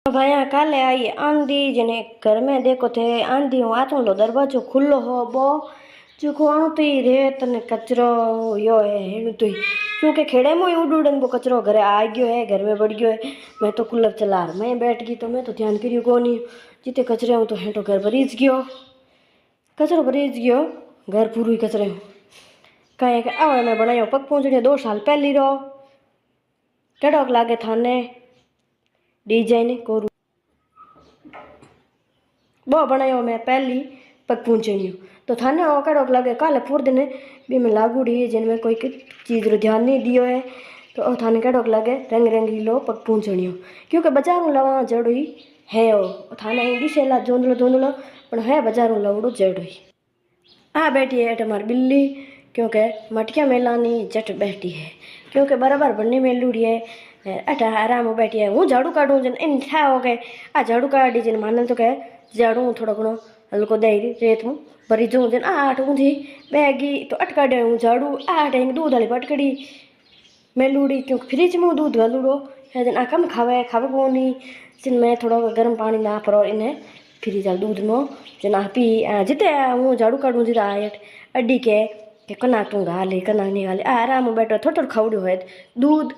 भैया काले आई आंधी जने घर में देखो थे आंधी हूँ आतो लो दरवाजो खुलो हो बो जो खुआणु तो ही रेत ने कचरो यो है हेणु तो ही क्योंकि खेड़े में उड़ उड़न वो कचरो घरे आ गयो है घर में बढ़ गयो है। मैं तो कूलर चला रहा मैं बैठ गई तो मैं तो ध्यान करियो को नहीं जिते कचरे हूँ तो हेठो घर भरीज गयो कचरो भरीज गयो घर पूरू ही कचरे हूँ कहीं आवे मैं बनायो पग पहुँचने 2 साल पहली रो केड़ोक लागे थाने डिजाइन कोरू वो बनायो मैं पहली पग पूंछणी तो थाने वो कड़ोक लगे काले पूर दिन भी मैं लागूड़ी जिनमें कोई चीज़ रो ध्यान नहीं दियो है तो थाने कड़ोक लगे रंग रंगीलो पग पूंछणी क्योंकि बाजारों लवा जड़ोई है वो थाने दिशेला जोंदलो जोंदलो पण है बाजारों लवड़ो जड़ोई आ बैठी है हमारी बिल्ली क्योंकि मटकिया मेलानी जट बैठी है क्योंकि बराबर बनने मेलूड़ी है अठा आराम बैठी है हूँ झाड़ू काढूँ जन इन ठा हो गए आ झाड़ू काढ़ी जन मानल तो कहे झाड़ू थोड़ा घणो हल्को दे रेत हूँ भरी जूँ जन आठ हूँ थी बैगी तो अटकाड़े हूँ झाड़ू आठ दूध वाली पटकड़ी मेलूड़ी क्योंकि फ्रिज में दूध घलूड़ो है जन आ कम खावे खावे कोनी जिन मैं थोड़ा गर्म पानी ना परो इन्हें फ्रिज वाला दूध में जन आ पी जिते हूँ झाड़ू काढूँ जिते आठ अड्डी के कना तू गाले कना नहीं गाले आराम बैठो थोड़ा थोड़ा खावड़ो है दूध